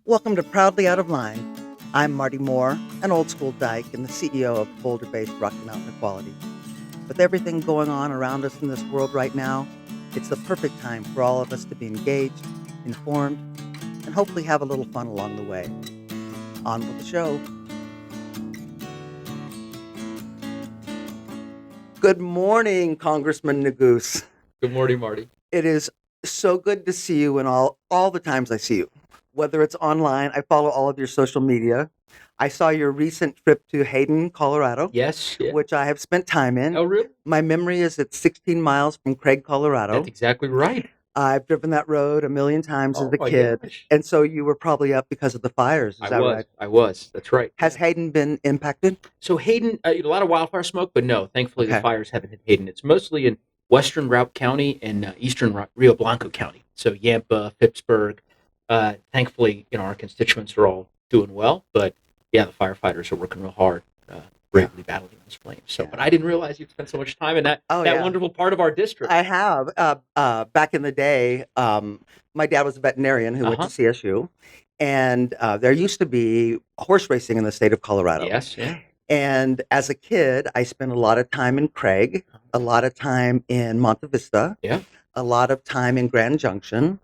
Welcome to Proudly Out of Line. I'm Mardi Moore, an old school dyke and the CEO of Boulder-based Rocky Mountain Equality. With everything going on around us in this world right now, it's the perfect time for all of us to be engaged, informed, and hopefully have a little fun along the way. On with the show. Good morning, Congressman Neguse. Good morning, Marty. It is so good to see you in all the times I see you. Whether it's online, I follow all of your social media. I saw your recent trip to Hayden, Colorado, Yes. Yeah. which I have spent time in. Oh, really? My memory is it's 16 miles from Craig, Colorado. That's exactly right. I've driven that road a million times as a my kid. gosh. And so you were probably up because of the fires. Is that right? I was. That's right. Has Hayden been impacted? So Hayden, a lot of wildfire smoke, but no, thankfully Okay. the fires haven't hit Hayden. It's mostly in western Routt County and eastern Rio Blanco County. So Yampa, Phippsburg. Thankfully, our constituents are all doing well, but yeah, the firefighters are working real hard, bravely battling those flames. So, but I didn't realize you'd spent so much time in that wonderful part of our district. I have. Back in the day, my dad was a veterinarian who went to CSU, and there used to be horse racing in the state of Colorado. Yes, yeah. And as a kid, I spent a lot of time in Craig, a lot of time in Monte Vista, a lot of time in Grand Junction,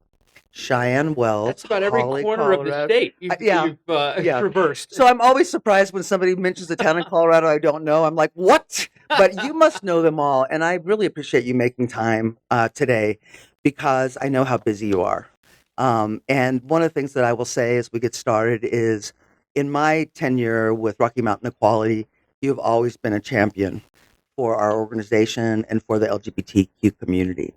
Cheyenne Wells. That's about every Holly, corner of the state you've traversed. So I'm always surprised when somebody mentions a town in Colorado I don't know. I'm like, what? But you must know them all. And I really appreciate you making time today because I know how busy you are. And one of the things that I will say as we get started is in my tenure with Rocky Mountain Equality, you've always been a champion for our organization and for the LGBTQ community.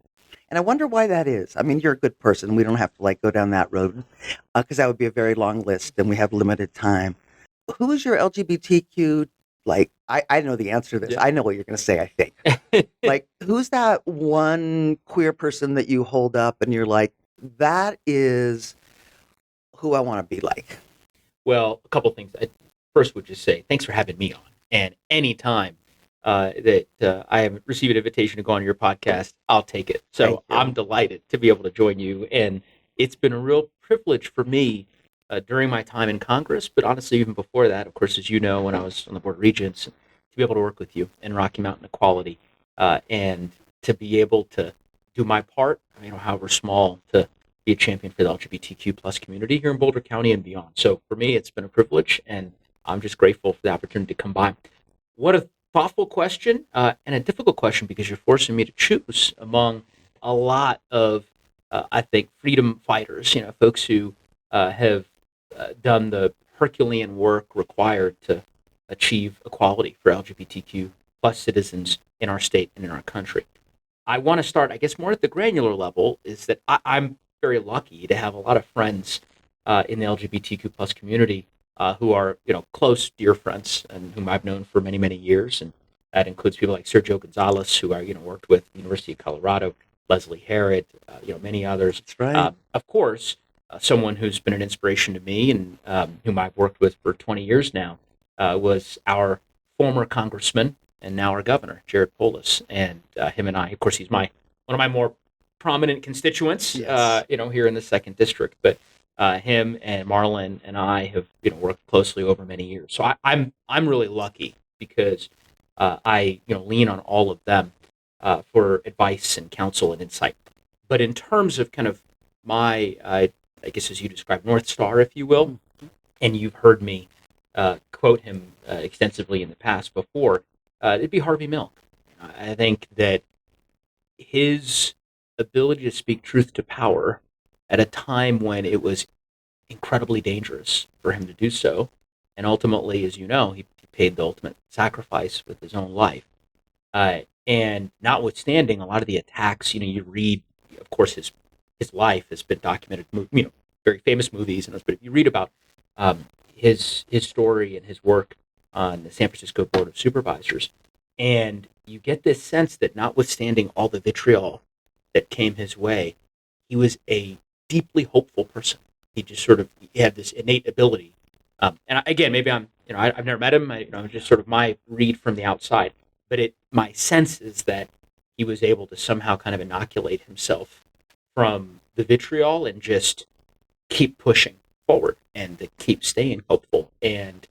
And I wonder why that is. I mean, you're a good person. We don't have to go down that road because that would be a very long list and we have limited time. Who is your LGBTQ, I know the answer to this. Yeah. I know what you're going to say, I think. Who's that one queer person that you hold up and you're like, that is who I want to be like? Well, a couple things. I first would just say thanks for having me on. And anytime that I have received an invitation to go on your podcast, I'll take it. So I'm delighted to be able to join you. And it's been a real privilege for me during my time in Congress, but honestly, even before that, of course, as you know, when I was on the Board of Regents, to be able to work with you in Rocky Mountain Equality and to be able to do my part, however small, to be a champion for the LGBTQ plus community here in Boulder County and beyond. So for me, it's been a privilege, and I'm just grateful for the opportunity to come by. What a thoughtful question and a difficult question because you're forcing me to choose among a lot of, I think, freedom fighters, folks who have done the Herculean work required to achieve equality for LGBTQ plus citizens in our state and in our country. I want to start, I guess, more at the granular level, is that I'm very lucky to have a lot of friends in the LGBTQ plus community who are, close, dear friends, and whom I've known for many, many years. And that includes people like Sergio Gonzalez, who I, worked with at the University of Colorado, Leslie Harrod, many others. That's right. Of course, someone who's been an inspiration to me and whom I've worked with for 20 years now was our former congressman and now our governor, Jared Polis. And him and I, of course, he's one of my more prominent constituents, here in the 2nd District. But him and Marlon and I have worked closely over many years. So I'm really lucky because I lean on all of them for advice and counsel and insight. But in terms of kind of my, I guess as you described, North Star, if you will, and you've heard me quote him extensively in the past before, it'd be Harvey Milk. I think that his ability to speak truth to power at a time when it was incredibly dangerous for him to do so. And ultimately, as you know, he paid the ultimate sacrifice with his own life. And notwithstanding a lot of the attacks, you read, of course, his life has been documented, very famous movies. But if you read about his story and his work on the San Francisco Board of Supervisors, and you get this sense that notwithstanding all the vitriol that came his way, he was a deeply hopeful person. He just he had this innate ability. And again, maybe I've never met him. Just sort of my read from the outside. But my sense is that he was able to somehow kind of inoculate himself from the vitriol and just keep pushing forward. and to keep staying hopeful. And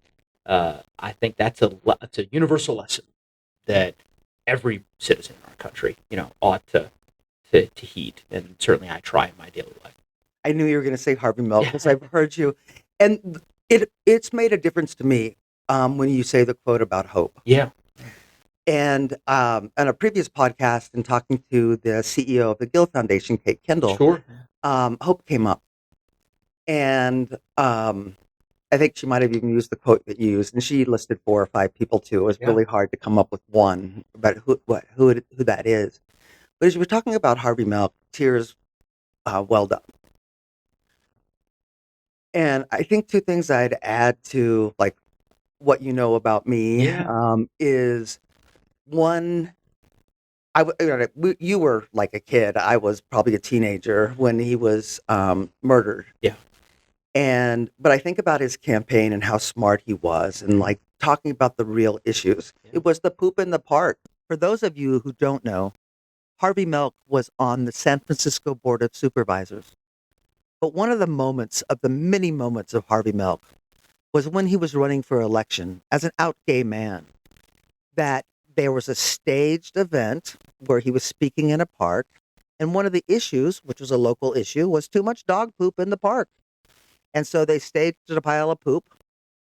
I think that's it's a universal lesson that every citizen in our country, ought to heed. And certainly I try in my daily life. I knew you were going to say Harvey Milk because I've heard you, and it's made a difference to me when you say the quote about hope. Yeah. And on a previous podcast, and talking to the CEO of the Gill Foundation, Kate Kendall, Sure. hope came up, and I think she might have even used the quote that you used, and she listed 4 or 5 people too. It was Yeah. really hard to come up with one about who that is. But as you were talking about Harvey Milk, tears welled up. And I think 2 things I'd add to like what you know about me Yeah. is one. You were like a kid. I was probably a teenager when he was murdered. Yeah. But I think about his campaign and how smart he was, and like talking about the real issues. Yeah. It was the poop in the park. For those of you who don't know, Harvey Milk was on the San Francisco Board of Supervisors. But one of the many moments of Harvey Milk was when he was running for election as an out gay man, that there was a staged event where he was speaking in a park. And one of the issues, which was a local issue, was too much dog poop in the park. And so they staged a pile of poop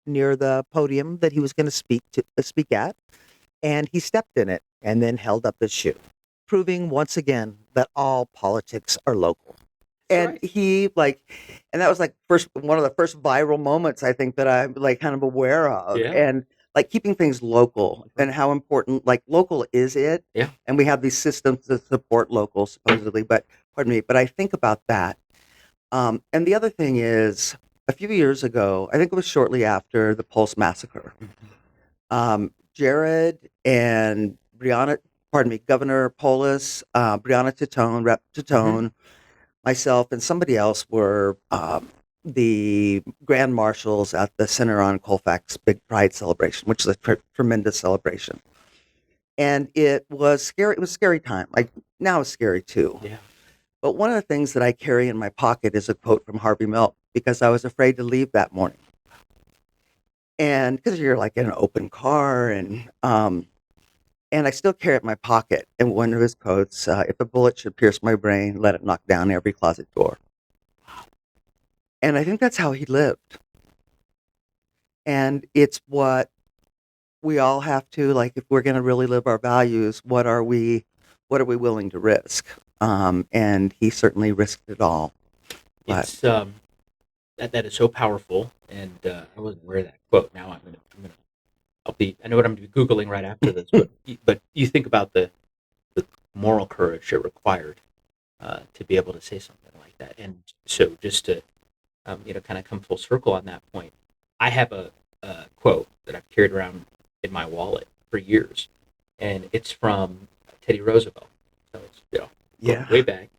near the podium that he was going to speak at. And he stepped in it and then held up his shoe, proving once again that all politics are local. And right. And that was like one of the first viral moments I think that I'm like kind of aware of. Yeah. And like keeping things local and how important like local is it. Yeah. And we have these systems that support local supposedly, but pardon me, but I think about that. And the other thing is a few years ago, I think it was shortly after the Pulse massacre, Jared and Governor Polis, Breonna Tattone, Rep. Tattone, myself, and somebody else were the grand marshals at the Center on Colfax Big Pride celebration, which is a tremendous celebration. And it was scary. It was a scary time. Like now it's scary too. Yeah. But one of the things that I carry in my pocket is a quote from Harvey Milk because I was afraid to leave that morning. And because you're like in an open car and I still carry it in my pocket. And one of his quotes, if a bullet should pierce my brain, let it knock down every closet door. And I think that's how he lived. And it's what we all have to, like, if we're going to really live our values, what are we willing to risk? And he certainly risked it all. But It's that is so powerful, and I wasn't aware of that quote. Now I know what I'm going to be Googling right after this, but you think about the moral courage it required to be able to say something like that. And so just to, kind of come full circle on that point, I have a quote that I've carried around in my wallet for years, and it's from Teddy Roosevelt. So it's, going way back,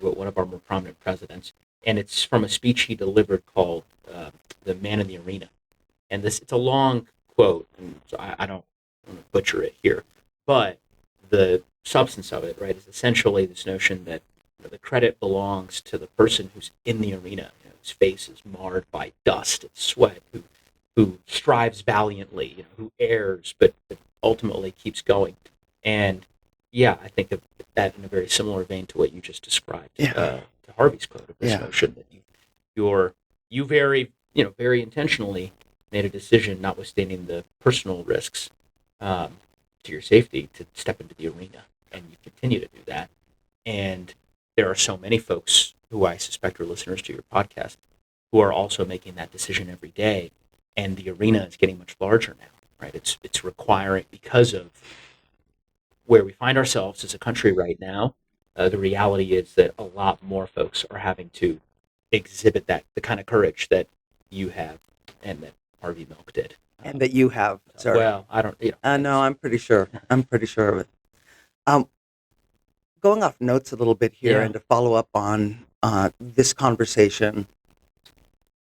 one of our more prominent presidents. And it's from a speech he delivered called "The Man in the Arena." And it's a long quote, and so I don't want to butcher it here, but the substance of it, right, is essentially this notion that the credit belongs to the person who's in the arena, whose face is marred by dust and sweat, who strives valiantly, who errs, but ultimately keeps going. And yeah, I think of that in a very similar vein to what you just described. Yeah. To Harvey's quote of this Yeah. notion that you very very intentionally made a decision, notwithstanding the personal risks to your safety, to step into the arena, and you continue to do that. And there are so many folks who I suspect are listeners to your podcast who are also making that decision every day, and the arena is getting much larger now, right? It's requiring, because of where we find ourselves as a country right now, the reality is that a lot more folks are having to exhibit the kind of courage that you have and that Harvey Milk did. And that you have, sir. Well, I don't. No, I'm pretty sure. I'm pretty sure of it. Going off notes a little bit here, Yeah. and to follow up on this conversation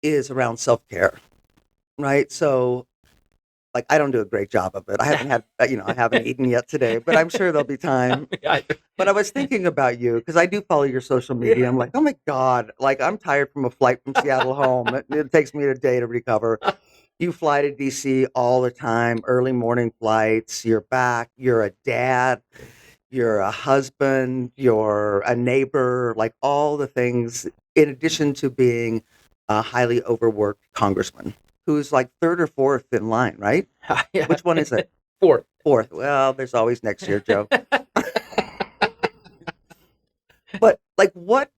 is around self-care, right? So Like, I don't do a great job of it. I haven't had, I haven't eaten yet today, but I'm sure there'll be time. I- But I was thinking about you because I do follow your social media. I'm like, oh my God, like I'm tired from a flight from Seattle home. It takes me a day to recover. You fly to DC all the time, early morning flights. You're back. You're a dad. You're a husband. You're a neighbor. Like all the things, in addition to being a highly overworked congressman who's like third or fourth in line, right? Which one is it? Fourth. Fourth. Well, there's always next year, Joe. But like, what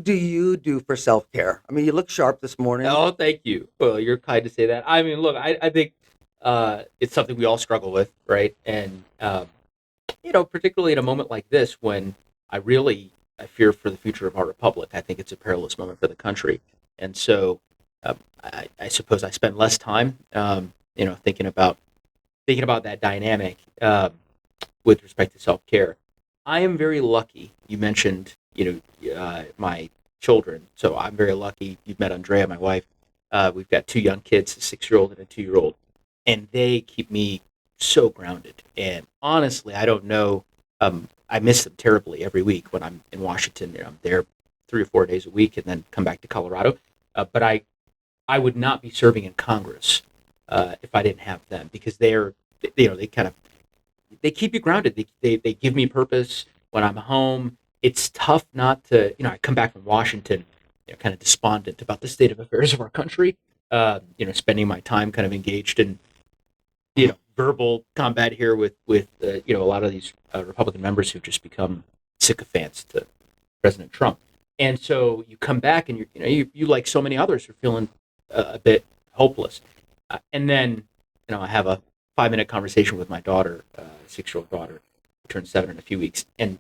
do you do for self care? I mean, you look sharp this morning. Oh, thank you. Well, you're kind to say that. I mean, look, I think it's something we all struggle with, right? And particularly in a moment like this, when I fear for the future of our republic. I think it's a perilous moment for the country, and so I suppose I spend less time, thinking about that dynamic with respect to self care. I am very lucky. You mentioned, my children, so I'm very lucky. You've met Andrea, my wife. We've got two young kids, a 6-year-old and a 2-year-old, and they keep me so grounded. And honestly, I don't know. I miss them terribly every week when I'm in Washington. I'm there 3 or 4 days a week, and then come back to Colorado. But I would not be serving in Congress if I didn't have them, because they keep you grounded. They give me purpose when I'm home. It's tough not to, I come back from Washington, kind of despondent about the state of affairs of our country. Spending my time kind of engaged in, verbal combat here with a lot of these Republican members who've just become sycophants to President Trump. And so you come back and you like so many others are feeling a bit hopeless. And then, I have a 5-minute conversation with my daughter, 6-year-old daughter, who turns 7 in a few weeks, and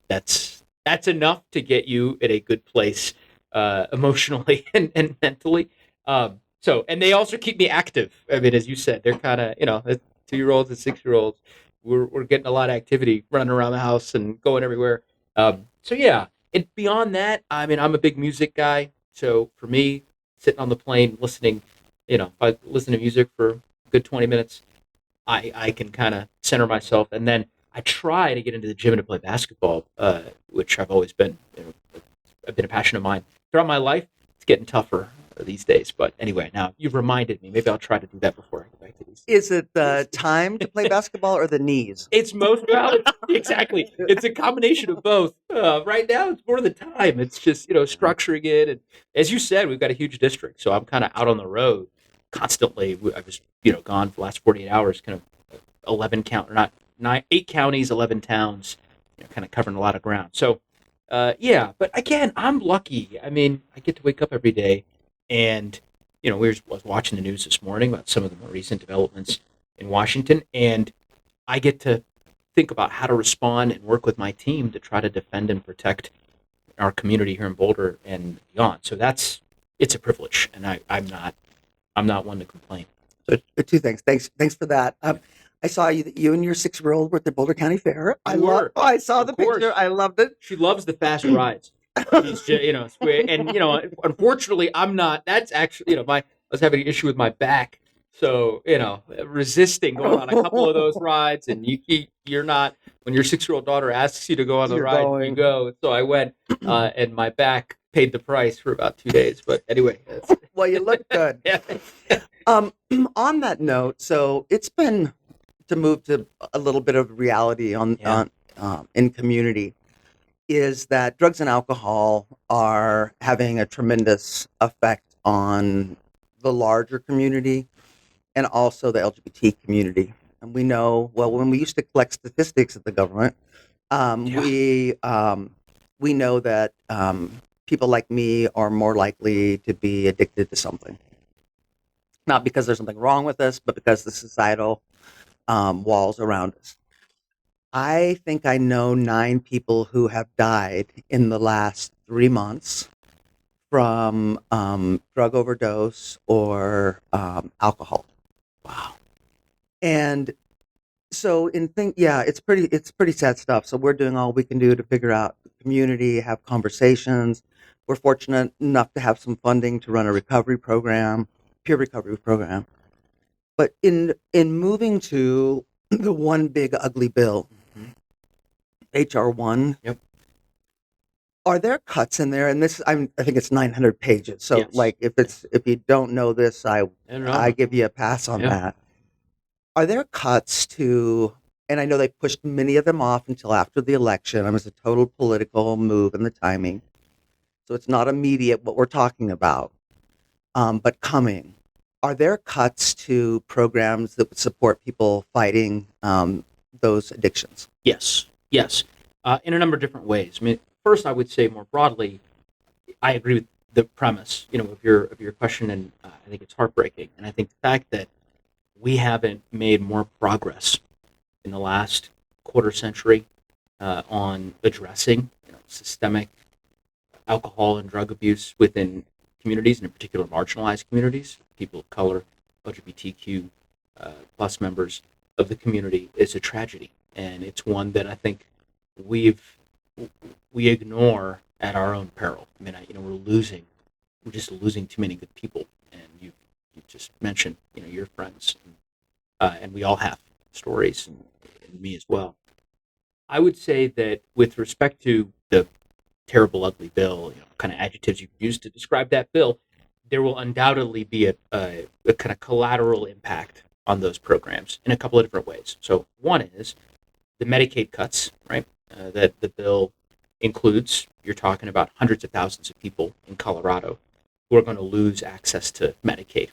that's enough to get you in a good place emotionally and mentally. And they also keep me active. I mean, as you said, they're kind of 2-year-olds and 6-year-olds. We're getting a lot of activity, running around the house and going everywhere. So yeah, and beyond that, I mean, I'm a big music guy. So for me, sitting on the plane listening, if I listen to music for a good 20 minutes, I can kind of center myself, and then I try to get into the gym and to play basketball, which I've always been, I've been a passion of mine throughout my life. It's getting tougher these days, but anyway, now you've reminded me. Maybe I'll try to do that before I go back to these. Is it the time to play basketball or the knees? It's most valid. Exactly. It's a combination of both. Right now, it's more the time. It's just structuring it, and as you said, we've got a huge district, so I'm kind of out on the road constantly. I was gone for the last 48 hours, kind of 11 count or not 8 counties, 11 towns, kind of covering a lot of ground. So yeah, but again, I'm lucky. I mean, I get to wake up every day, and was watching the news this morning about some of the more recent developments in Washington, and I get to think about how to respond and work with my team to try to defend and protect our community here in Boulder and beyond. So it's a privilege, and I'm not one to complain. So two things. Thanks for that. I saw you and your 6-year-old were at the Boulder County Fair. I saw the picture. I loved it. She loves the fast rides. She's just, and unfortunately, I'm not. That's actually, I was having an issue with my back, so resisting going on a couple of those rides, and you're not. When your 6-year-old daughter asks you to go on the ride, you go. So I went, and my back paid the price for about 2 days. But anyway, well, you look good. On that note, so it's been to move to a little bit of reality in community. Is that drugs and alcohol are having a tremendous effect on the larger community and also the LGBT community. And we know, well, when we used to collect statistics at the government, we know that people like me are more likely to be addicted to something. Not because there's something wrong with us, but because the societal walls around us. I think I know 9 people who have died in the last 3 months from drug overdose or alcohol. Wow. And so it's pretty sad stuff. So we're doing all we can do to figure out the community, have conversations. We're fortunate enough to have some funding to run a peer recovery program. But in moving to the one big ugly bill, Mhm. HR1, Yep. are there cuts in there? And this, I think it's 900 pages. So, Yes. like, if you don't know this, No, I no. give you a pass on Yeah. that. Are there cuts to? And I know they pushed many of them off until after the election. It was a total political move in the timing, so it's not immediate what we're talking about. But coming, are there cuts to programs that would support people fighting those addictions? Yes. Yes. In a number of different ways. I mean, first, I would say more broadly, I agree with the premise, of your question, and I think it's heartbreaking. And I think the fact that we haven't made more progress in the last quarter century on addressing systemic alcohol and drug abuse within communities, and in particular marginalized communities, people of color, LGBTQ plus members of the community, is a tragedy, and it's one that I think we've we ignore at our own peril. I mean, we're just losing too many good people, and you just mentioned your friends, and we all have stories, and me as well. I would say that with respect to the terrible, ugly bill, kind of adjectives you use to describe that bill, there will undoubtedly be a kind of collateral impact on those programs in a couple of different ways. So one is the Medicaid cuts, right? That the bill includes. You're talking about hundreds of thousands of people in Colorado who are going to lose access to Medicaid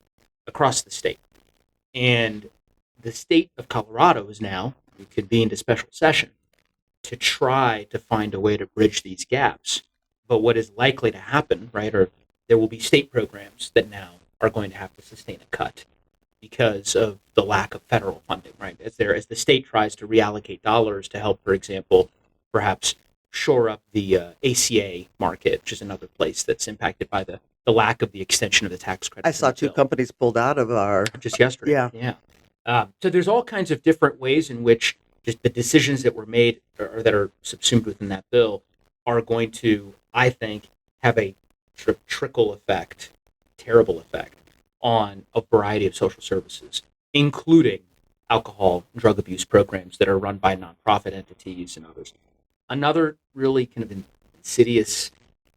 across the state. And the state of Colorado is now convened a special session to try to find a way to bridge these gaps. But what is likely to happen, right, or there will be state programs that now are going to have to sustain a cut because of the lack of federal funding, right? As the state tries to reallocate dollars to help, for example, perhaps shore up the ACA market, which is another place that's impacted by the lack of the extension of the tax credit. I saw two companies pulled out of our just yesterday. Yeah. Yeah. So there's all kinds of different ways in which just the decisions that were made or that are subsumed within that bill are going to, I think, have a sort of trickle effect, terrible effect on a variety of social services, including alcohol and drug abuse programs that are run by nonprofit entities and others. Another really kind of insidious,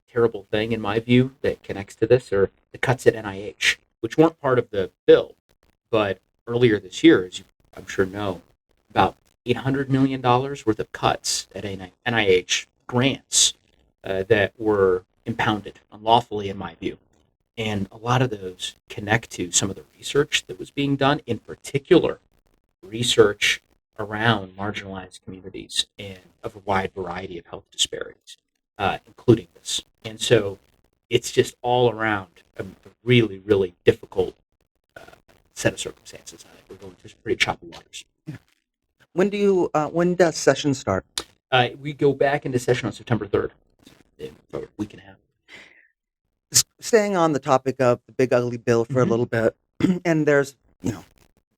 terrible thing, in my view, that connects to this are the cuts at NIH, which weren't part of the bill, but earlier this year, as you I'm sure know, about $800 million worth of cuts at NIH grants that were impounded unlawfully, in my view. And a lot of those connect to some of the research that was being done, in particular, research around marginalized communities and of a wide variety of health disparities, including this. And so it's just all around a really, really difficult set of circumstances. I think we're going through some pretty choppy waters. When does session start? We go back into session on September 3rd, in about a week and a half. Staying on the topic of the big ugly bill for a little bit, and there's,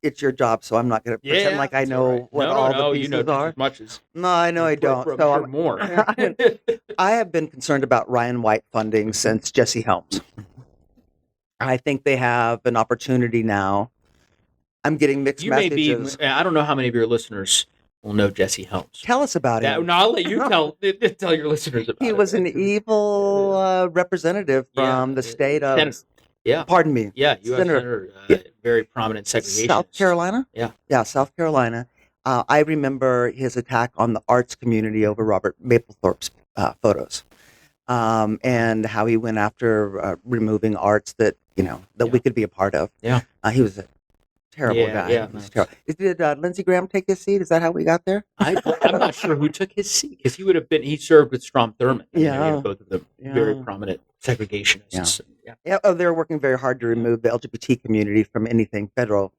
it's your job, so I'm not going to pretend like I know what all the pieces just are. as much as No, I know I don't. I'm So sure more. I have been concerned about Ryan White funding since Jesse Helms. I think they have an opportunity now. I'm getting mixed You may be. messages. I don't know how many of your listeners will know Jesse Helms. Tell us about him. No, I'll let you tell your listeners about it. He was an evil representative from the state of. Senator. Yeah. Pardon me. Yeah, U.S. Senator, very prominent segregationist. South Carolina? Yeah, South Carolina. I remember his attack on the arts community over Robert Mapplethorpe's photos, and how he went after removing arts that we could be a part of. Yeah, he was a terrible guy. Yeah, he was terrible. Did Lindsey Graham take his seat? Is that how we got there? I'm not sure who took his seat, because he would have been. He served with Strom Thurmond. Both of them very prominent segregationists. Yeah. Oh, they're working very hard to remove the LGBT community from anything federal.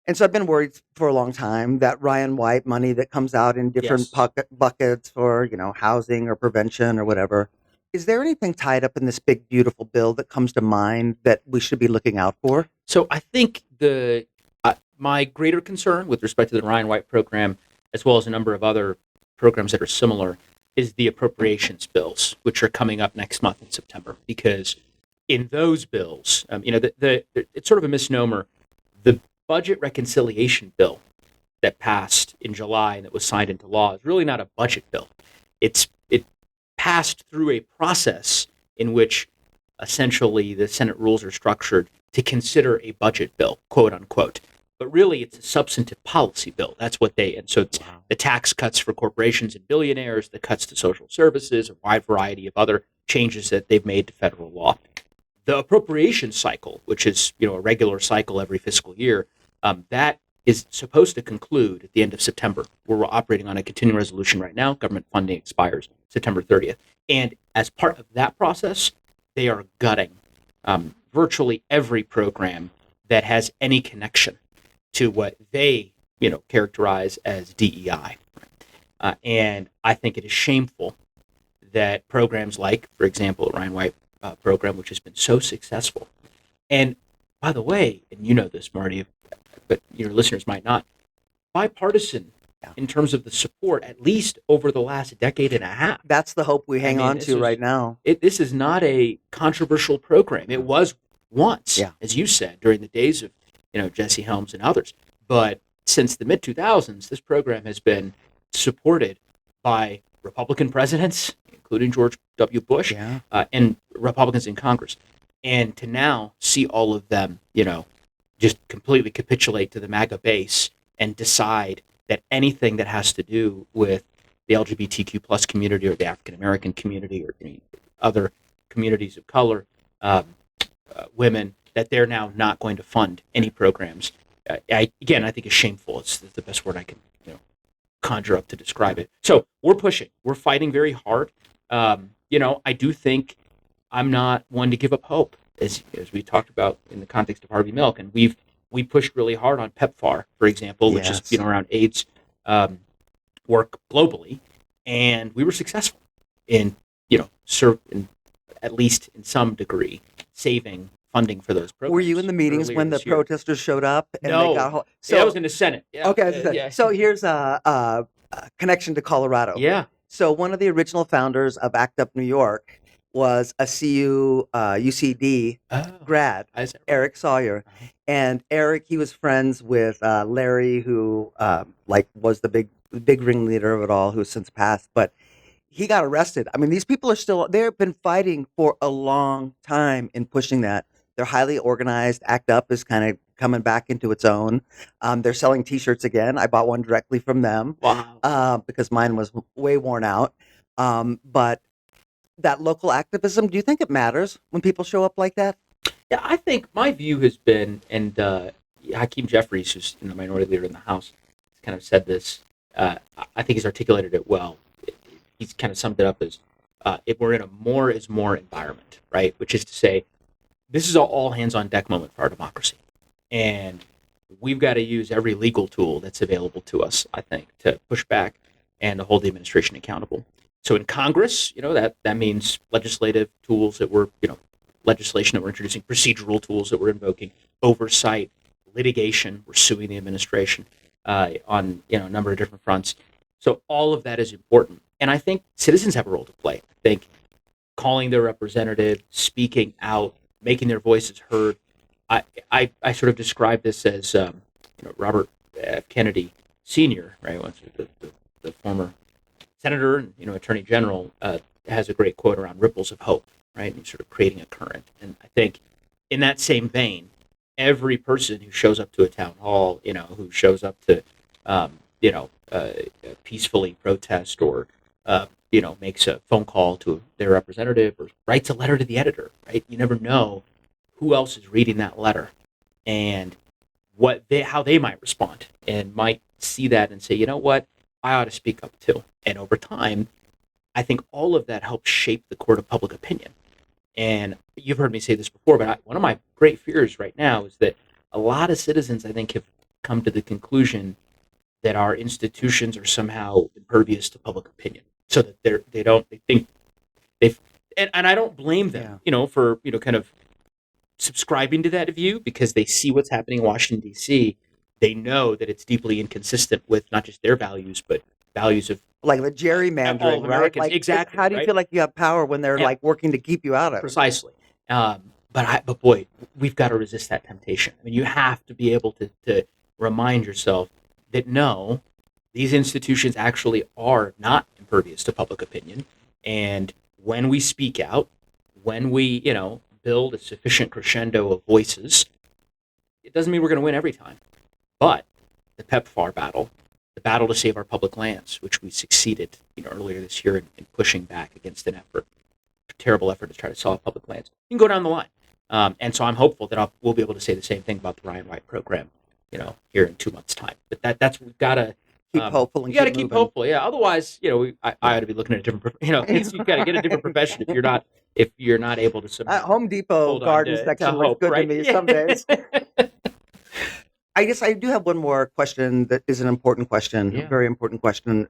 And so I've been worried for a long time that Ryan White money that comes out in different buckets for, housing or prevention or whatever. Is there anything tied up in this big, beautiful bill that comes to mind that we should be looking out for? So I think my greater concern with respect to the Ryan White program, as well as a number of other programs that are similar, is the appropriations bills, which are coming up next month in September. Because in those bills, it's sort of a misnomer. budget reconciliation bill that passed in July and that was signed into law is really not a budget bill. It passed through a process in which essentially the Senate rules are structured to consider a budget bill, quote unquote. But really, it's a substantive policy bill. That's what and so it's the tax cuts for corporations and billionaires, the cuts to social services, a wide variety of other changes that they've made to federal law. The appropriation cycle, which is a regular cycle every fiscal year, that is supposed to conclude at the end of September. We're operating on a continuing resolution right now. Government funding expires September 30th. And as part of that process, they are gutting virtually every program that has any connection to what they characterize as DEI. And I think it is shameful that programs like, for example, the Ryan White program, which has been so successful. And by the way, and you know this, Marty, but your listeners might not, bipartisan in terms of the support, at least over the last decade and a half. That's the hope we hang on to right now. This is not a controversial program. It was once, as you said, during the days of Jesse Helms and others. But since the mid-2000s, this program has been supported by Republican presidents, including George W. Bush, and Republicans in Congress. And to now see all of them, just completely capitulate to the MAGA base and decide that anything that has to do with the LGBTQ plus community or the African American community or any other communities of color, women, that they're now not going to fund any programs. I think is shameful. It's the best word I can conjure up to describe it. So we're pushing. We're fighting very hard. I do think I'm not one to give up hope, as we talked about in the context of Harvey Milk, and we pushed really hard on PEPFAR, for example, which is around AIDS work globally, and we were successful in at least in some degree saving funding for those programs. Were you in the meetings when the protesters showed up? And no, they got I was in the Senate. Yeah. Okay, so here's a connection to Colorado. Yeah. So one of the original founders of ACT UP New York was a UCD grad, Eric Sawyer. And Eric, he was friends with Larry, who was the big ringleader of it all, who's since passed. But he got arrested. I mean, these people are still, they've been fighting for a long time in pushing that. They're highly organized. ACT UP is kind of coming back into its own. They're selling T-shirts again. I bought one directly from them. Wow. Because mine was way worn out. But that local activism, do you think it matters when people show up like that? Yeah, I think my view has been, and Hakeem Jeffries, who's the minority leader in the House, has kind of said this. I think he's articulated it well. He's kind of summed it up as if we're in a more is more environment, right? Which is to say, this is all hands on deck moment for our democracy. And we've got to use every legal tool that's available to us, I think, to push back and to hold the administration accountable. So in Congress, that means legislative tools that we're, legislation that we're introducing, procedural tools that we're invoking, oversight, litigation, we're suing the administration on, a number of different fronts. So all of that is important. And I think citizens have a role to play. I think calling their representative, speaking out, making their voices heard. I sort of describe this as, Robert F. Kennedy Sr., right, the former senator and, attorney general, has a great quote around ripples of hope, right, and sort of creating a current. And I think in that same vein, every person who shows up to a town hall, who shows up to, peacefully protest or, makes a phone call to their representative or writes a letter to the editor, right? You never know who else is reading that letter and how they might respond and might see that and say, you know what, I ought to speak up too. And over time, I think all of that helps shape the court of public opinion. And you've heard me say this before, but one of my great fears right now is that a lot of citizens, I think, have come to the conclusion that our institutions are somehow impervious to public opinion, so that they think and I don't blame them, for kind of subscribing to that view, because they see what's happening in Washington D.C. They know that it's deeply inconsistent with not just their values, but values of like the gerrymandering, all right? Americans. Like, exactly. How do you feel like you have power when they're like working to keep you out of it? Precisely. but boy, we've got to resist that temptation. I mean, you have to be able to remind yourself that no, these institutions actually are not impervious to public opinion. And when we speak out, when we, build a sufficient crescendo of voices, it doesn't mean we're going to win every time. But the PEPFAR battle, the battle to save our public lands, which we succeeded, earlier this year in pushing back against a terrible effort to try to sell public lands. You can go down the line. And so I'm hopeful that we'll be able to say the same thing about the Ryan White program, here in 2 months' time. But that's we've got to Keep hopeful and you got to keep keep moving. hopeful. Yeah. Otherwise, I ought to be looking at a different. You've got to get a different profession if you're not able to somehow Home Depot hold on garden to section looks hope, good right? to me some days. I guess I do have one more question that is an important question, a Yeah. very important question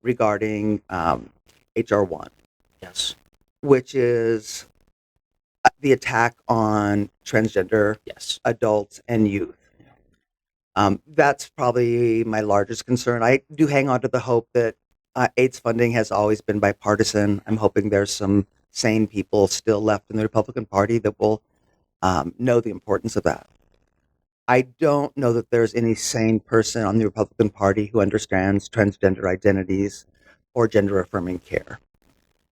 regarding HR 1, Yes. which is the attack on transgender Yes. adults and youth. That's probably my largest concern. I do hang on to the hope that AIDS funding has always been bipartisan. I'm hoping there's some sane people still left in the Republican Party that will know the importance of that. I don't know that there's any sane person on the Republican Party who understands transgender identities or gender affirming care.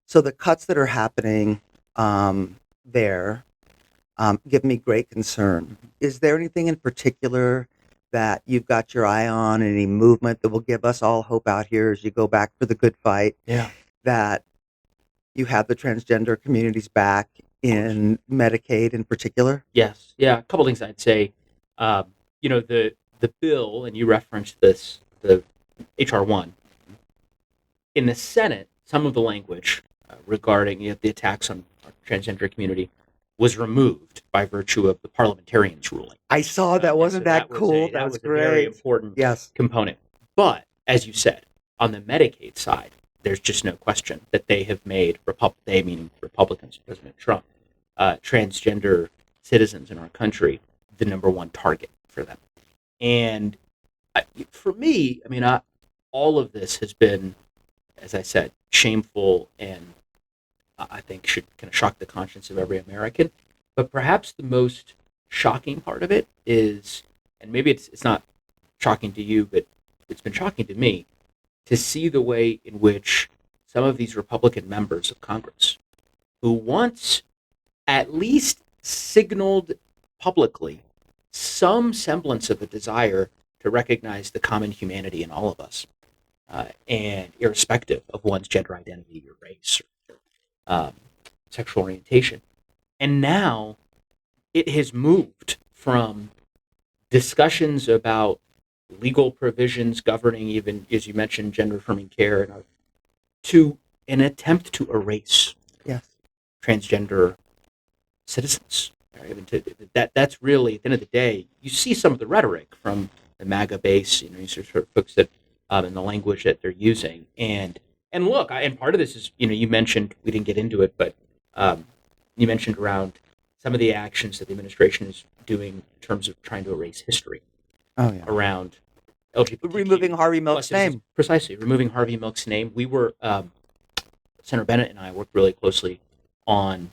So the cuts that are happening there give me great concern. Is there anything in particular that you've got your eye on, any movement that will give us all hope out here as you go back for the good fight, Yeah. that you have the transgender communities back in Medicaid in particular? Yes. Yeah. A couple things I'd say. The bill, and you referenced this, the HR 1 in the Senate. Some of the language regarding the attacks on our transgender community was removed by virtue of the parliamentarians' ruling. I saw that. Wasn't that cool? That was a great. very important Yes. component. But as you said, on the Medicaid side, there's just no question that they have made they meaning Republicans, President Trump, transgender citizens in our country the number one target for them. And for me, all of this has been, as I said, shameful, and I think should kind of shock the conscience of every American. But perhaps the most shocking part of it is, and maybe it's not shocking to you, but it's been shocking to me, to see the way in which some of these Republican members of Congress, who once at least signaled publicly some semblance of a desire to recognize the common humanity in all of us, and irrespective of one's gender identity or race or sexual orientation. And now it has moved from discussions about legal provisions governing, even as you mentioned, gender affirming care, to an attempt to erase transgender citizens. That's really, at the end of the day, you see some of the rhetoric from the MAGA base, these are sort of folks that, in the language that they're using. And look, and part of this is, you mentioned, we didn't get into it, but you mentioned around some of the actions that the administration is doing in terms of trying to erase history around LGBT. Removing Harvey Milk's name. Precisely, removing Harvey Milk's name. We were, Senator Bennett and I worked really closely on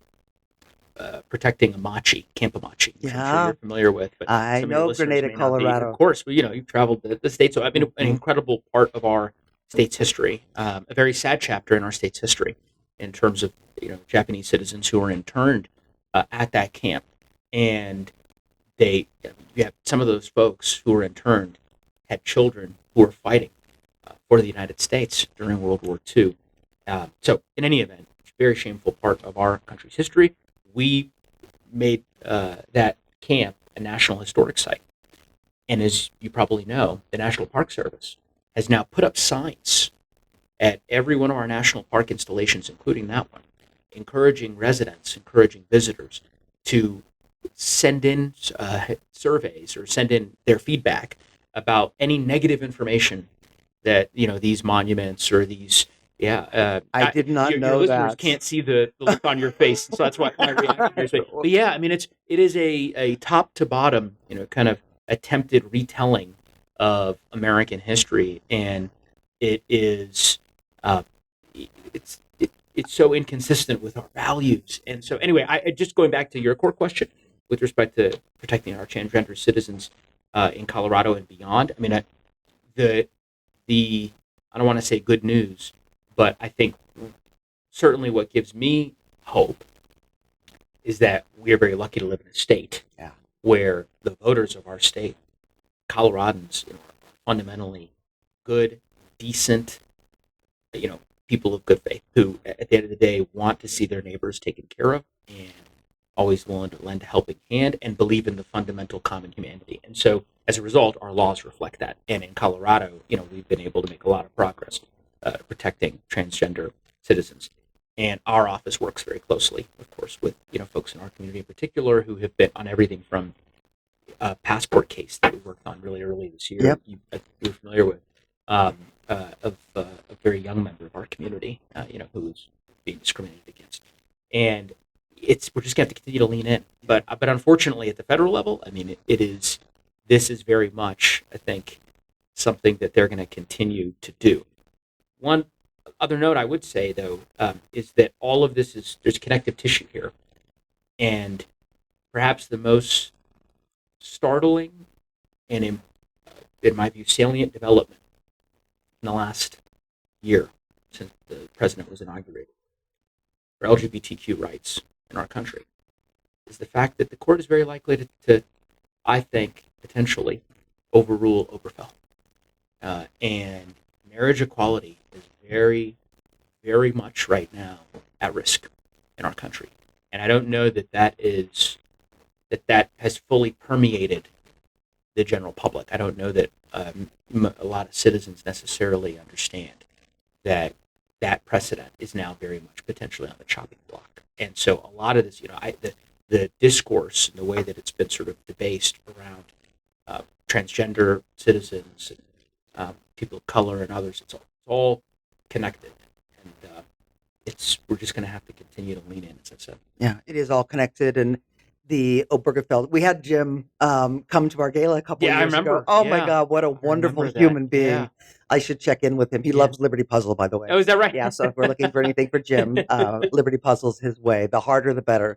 protecting Camp Amachi, which I'm sure you're familiar with. But I know Grenada, Colorado. Of course, you've traveled the state, so an incredible part of our state's history, a very sad chapter in our state's history in terms of Japanese citizens who were interned at that camp, and you have some of those folks who were interned had children who were fighting for the United States during World War II. So, in any event, it's a very shameful part of our country's history. We made that camp a National Historic Site. And as you probably know, the National Park Service has now put up signs at every one of our national park installations, including that one, encouraging residents, encouraging visitors to send in surveys or send in their feedback about any negative information that, these monuments or these I did not know your listeners that. Can't see the look on your face, so that's why my reaction is. But yeah, it is a top to bottom, kind of attempted retelling of American history, and it is it's so inconsistent with our values. And so anyway, just going back to your core question with respect to protecting our transgender citizens in Colorado and beyond. I mean, the I don't want to say good news, but I think certainly what gives me hope is that we are very lucky to live in a state where the voters of our state, Coloradans, are fundamentally good, decent, people of good faith who, at the end of the day, want to see their neighbors taken care of and always willing to lend a helping hand and believe in the fundamental common humanity. And so, as a result, our laws reflect that. And in Colorado, we've been able to make a lot of progress protecting transgender citizens. And our office works very closely, of course, with folks in our community in particular who have been on everything from a passport case that we worked on really early this year. Yep. You're familiar with. Of a very young member of our community, who was being discriminated against, and we're just going to have to continue to lean in. But unfortunately, at the federal level, I mean, this is very much, I think, something that they're going to continue to do. One other note I would say, though, is that all of this there's connective tissue here, and perhaps the most startling and, in my view, salient development in the last year since the president was inaugurated for LGBTQ rights in our country is the fact that the court is very likely to I think, potentially overrule Obergefell. And marriage equality is very, very much right now at risk in our country. And I don't know that has fully permeated the general public. I don't know that a lot of citizens necessarily understand that precedent is now very much potentially on the chopping block. And so a lot of this, the discourse and the way that it's been sort of debased around transgender citizens, and, people of color, and others, it's all connected. And we're just going to have to continue to lean in, as I said. Yeah, it is all connected. And the Obergefell, we had Jim come to our gala a couple of years remember. ago. Oh my God, what a wonderful human being. Yeah. I should check in with him. He loves Liberty Puzzle, by the way. Oh, is that right? Yeah, so if we're looking for anything for Jim, Liberty Puzzle's his way. The harder, the better.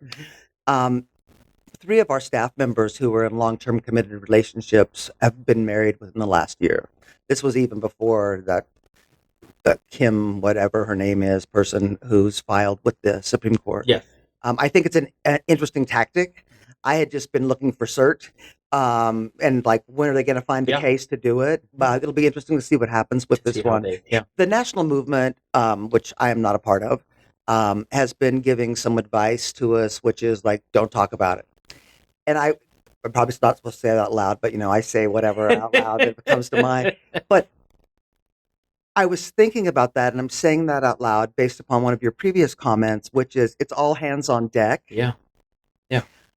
3 of our staff members who were in long-term committed relationships have been married within the last year. This was even before that Kim, whatever her name is, person who's filed with the Supreme Court. Yes. I think it's an interesting tactic. I had just been looking for cert, and like, when are they going to find the case to do it? But it'll be interesting to see what happens with this one. The national movement, which I am not a part of, has been giving some advice to us, which is like, don't talk about it. And I'm probably not supposed to say that out loud, but I say whatever out loud that comes to mind. But I was thinking about that, and I'm saying that out loud based upon one of your previous comments, which is it's all hands on deck. Yeah.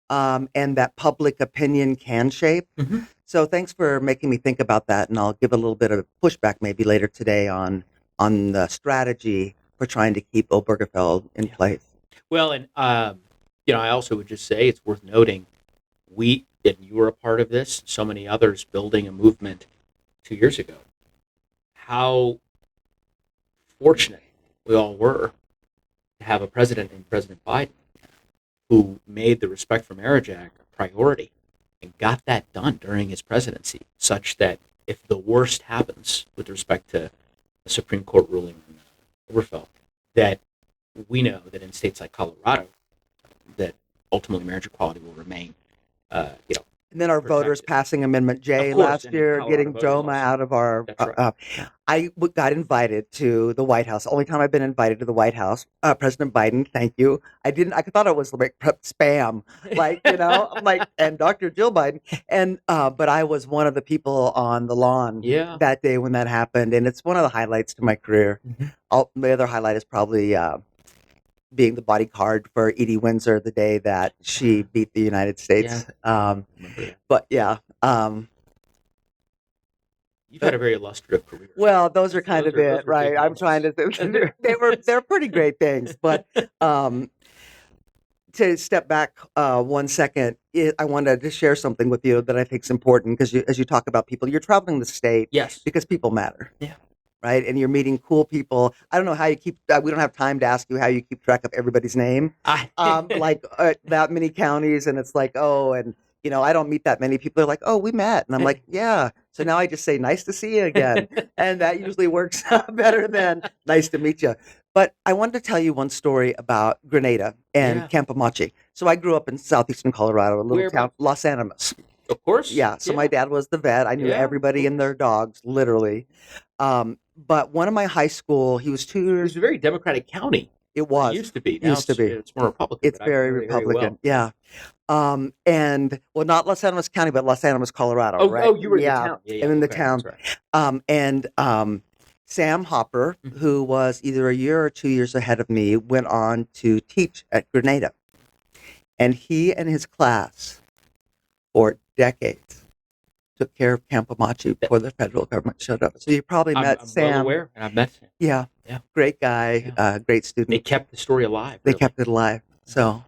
And that public opinion can shape. Mm-hmm. So thanks for making me think about that, and I'll give a little bit of pushback maybe later today on the strategy for trying to keep Obergefell in place. Well, and I also would just say it's worth noting and you were a part of this, so many others building a movement 2 years ago. How fortunate we all were to have a president named President Biden who made the Respect for Marriage Act a priority and got that done during his presidency, such that if the worst happens with respect to the Supreme Court ruling on Obergefell, that we know that in states like Colorado, that ultimately marriage equality will remain, And then our protected. voters passing Amendment J Of course, last and year, Colorado getting voters DOMA also. out of our. That's right. I got invited to the White House. Only time I've been invited to the White House. President Biden, thank you. I thought it was like spam, I'm like, and Dr. Jill Biden, and but I was one of the people on the lawn that day when that happened, and it's one of the highlights to my career. Mm-hmm. The other highlight is probably being the bodyguard for Edie Windsor the day that she beat the United States. But yeah. You've had a very illustrative career. Well, those are kind of those it, were right? big I'm trying to. They're pretty great things, but to step back 1 second, I wanted to share something with you that I think is important because as you talk about people, you're traveling the state, Yes, because people matter. Yeah. right? And you're meeting cool people. I don't know how you keep. We don't have time to ask you how you keep track of everybody's name. I, Like that many counties, and it's like, oh, and I don't meet that many people. They're like, oh, we met, and I'm like, yeah. So now I just say, nice to see you again, and that usually works better than nice to meet you. But I wanted to tell you one story about Grenada and Yeah. Campamachi. So I grew up in southeastern Colorado, a little town, Whereabouts? Los Animas. Of course. Yeah, so my dad was the vet. I knew Yeah, everybody and their dogs, literally. But one of my high school, he was 2 It years. was a very Democratic county. It It was. used to be. Now Used to be. it's more Republican. It's but I very remember it very Republican. well. Yeah. And well, not Los Animas County, but Los Animas, Colorado, Oh, right? oh, you were in the Yeah, town. Yeah, I'm in the okay, town. that's right. And Sam Hopper, Mhm. who was either a year or 2 years ahead of me, went on to teach at Grenada. And he and his class for decades took care of Campamachi before the federal government showed up. So you probably met I'm Sam. well aware, and I've met Sam. Yeah, Yeah. great guy, great They student. kept the story alive. They Really. kept it alive. So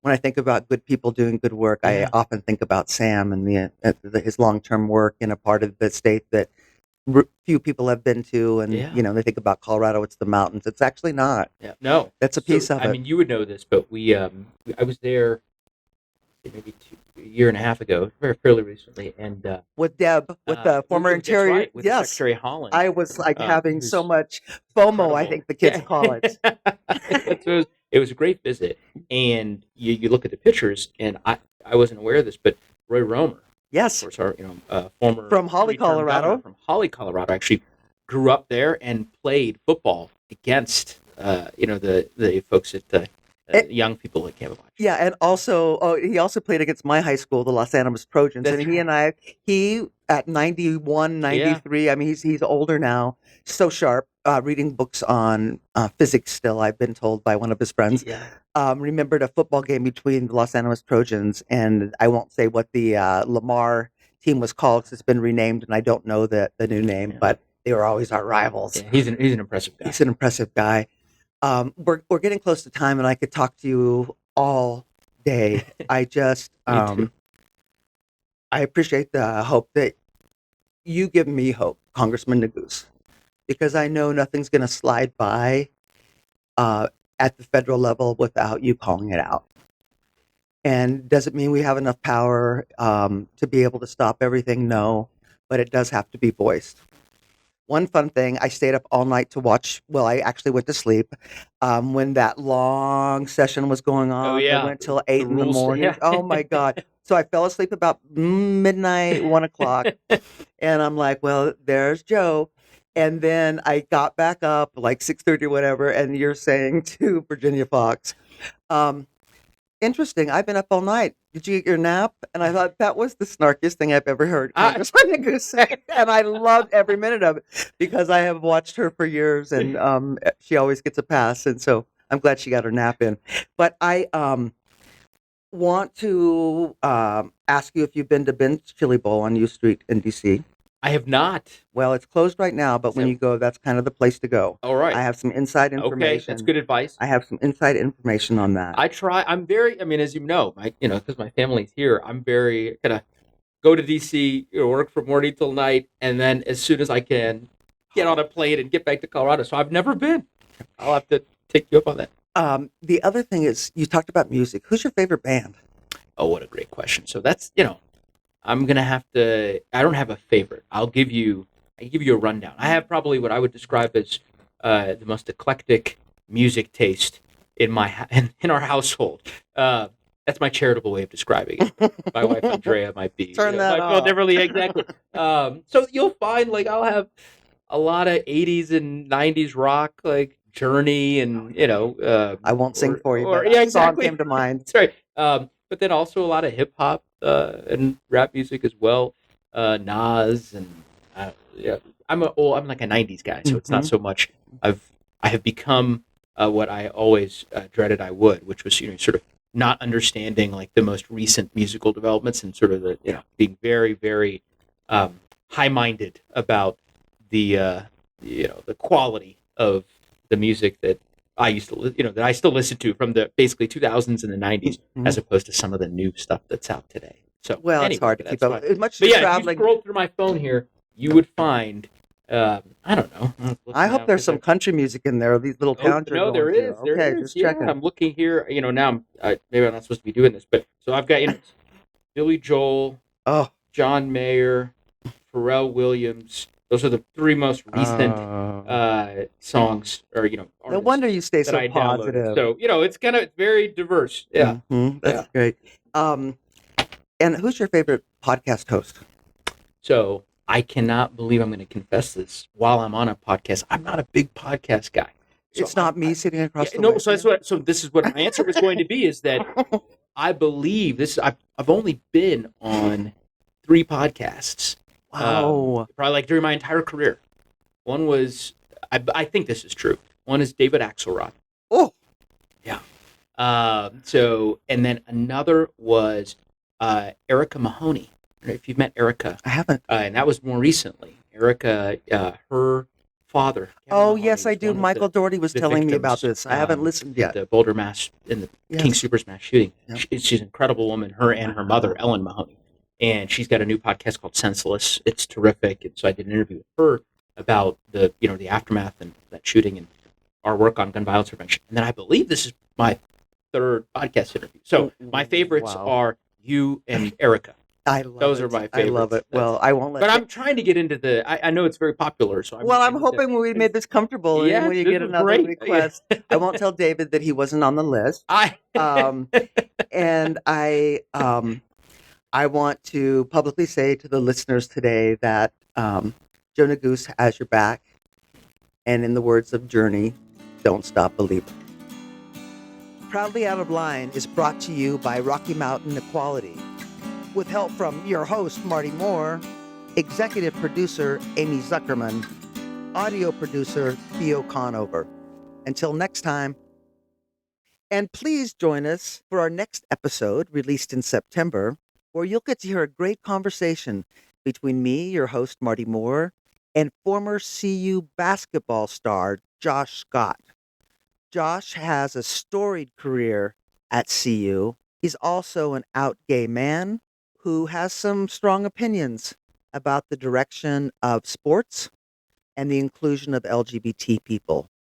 when I think about good people doing good work, I Yeah. often think about Sam and his long-term work in a part of the state that few people have been to. And, Yeah. they think about Colorado, it's the mountains. It's actually not. Yeah. No. That's a piece So, of I it. mean, you would know this, but I was there maybe a year and a half ago, fairly recently, and With Deb, with the former that's Interior. right, with Yes. Secretary Holland. I was like having who's so much FOMO, I incredible. think the kids call it. It was a great visit, and you look at the pictures, and I wasn't aware of this, but Roy Romer, of Yes. course, our former From Holly, three-term governor Colorado. from Holly, Colorado, actually grew up there and played football against the folks at the young people at Campbell. Yeah, and also, he also played against my high school, the Los Animas Trojans, That's and he at 91, 93. I mean, he's older now, so sharp, reading books on physics still, I've been told by one of his friends. Yeah. Remembered a football game between the Los Animas Trojans, and I won't say what the Lamar team was called because it's been renamed, and I don't know the new name, but they were always our rivals. Yeah, he's an impressive guy. He's an impressive guy. We're getting close to time, and I could talk to you all day. I just Me too. I appreciate the hope that you give me hope, Congressman Neguse, because I know nothing's going to slide by at the federal level without you calling it out. And does it mean we have enough power to be able to stop everything? No, but it does have to be voiced. One fun thing, I stayed up all night to watch. Well, I actually went to sleep when that long session was going on. Oh, yeah. It went till 8 in the rules, morning. yeah. Oh my God. So I fell asleep about midnight, 1 o'clock. And I'm like, well, there's Joe. And then I got back up like 6:30 or whatever. And you're saying to Virginia Fox, interesting. I've been up all night. Did you get your nap? And I thought that was the snarkiest thing I've ever heard Congressman Neguse say. And I loved every minute of it because I have watched her for years, and she always gets a pass. And so I'm glad she got her nap in. But I want to ask you if you've been to Ben's Chili Bowl on U Street in D.C. I have not. Well, it's closed right now, but when you go, that's kind of the place to go. All right. I have some inside Okay, information. that's good advice. I have some inside information on that. I'm very, as you know, because my family's here, I'm very kind of go to DC, work from morning till night, and then as soon as I can, get on a plane and get back to Colorado. So I've never been. I'll have to take you up on that. The other thing is, you talked about music. Who's your favorite band? Oh, what a great question. So that's, I'm going to have to, I don't have a favorite. I give you a rundown. I have probably what I would describe as the most eclectic music taste in our household. That's my charitable way of describing it. My wife Andrea might be Turn that might feel off. differently, exactly. So you'll find like I'll have a lot of 80s and 90s rock, like Journey, and I won't sing for you, but yeah, a exactly. song came to mind. That's right. But then also a lot of hip hop and rap music as well. Nas and I'm like a 90s guy, so it's not so much. I have become what I always dreaded I would, which was sort of not understanding like the most recent musical developments and sort of the being very, very high-minded about the the quality of the music that I used to that I still listen to from the basically 2000s and the 90s, as opposed to some of the new stuff that's out today. So Well, anyway, it's hard to keep up. As much as But you're yeah, if you traveling. scroll through my phone here, you would find I don't know. I'm looking I hope now there's 'cause some country music in there. These little oh towns you're no, going there to. is, there Okay, is. just Yeah, checking. I'm looking here. Now maybe I'm not supposed to be doing this, but so I've got Billy Joel, Oh, John Mayer, Pharrell Williams. Those are the three most recent uh, songs or no wonder artists you stay that so I downloaded. positive. So it's kind of very diverse. Yeah, That's yeah. great. Um, and who's your favorite podcast host? So I cannot believe I'm going to confess this while I'm on a podcast. I'm not a big podcast guy. So It's not me sitting yeah, across the no. way So from that's what. So this is what my answer was going to be. Is that you. I believe this. I've only been on 3 podcasts. Wow. Probably like during my entire career. One was I think this is true. One is David Axelrod. Oh, Yeah. So and then another was Erica Mahoney. I don't know if you've met Erica, I haven't. and that was more recently. Erica, her father, Kevin Oh, Mahoney, yes, I was do. one of Michael Doherty was the telling me about victims this. I haven't listened in yet. the Boulder mass in the King Yes. Supers mass shooting. Yep. She's an incredible woman. Her and her mother, Ellen Mahoney, and she's got a new podcast called Senseless. It's terrific. And so I did an interview with her about the aftermath and that shooting and our work on gun violence prevention. And then I believe this is my 3rd podcast interview. So my favorites Wow. are you and Erica. I love Those it. are my I love favorites. it. Well, I won't let But you. I'm trying to get into the. I know it's very popular, so Well, I'm I need to- hoping we made this comfortable, and Yes, when you this get was another great. request, I won't tell David that he wasn't on the list. I And I want to publicly say to the listeners today that Joe Neguse has your back, and in the words of Journey, don't stop believing. Proudly Out of Line is brought to you by Rocky Mountain Equality, with help from your host, Mardi Moore, executive producer, Amy Zuckerman, audio producer, Theo Conover. Until next time. And please join us for our next episode, released in September, where you'll get to hear a great conversation between me, your host, Mardi Moore, and former CU basketball star, Josh Scott. Josh has a storied career at CU. He's also an out gay man who has some strong opinions about the direction of sports and the inclusion of LGBT people.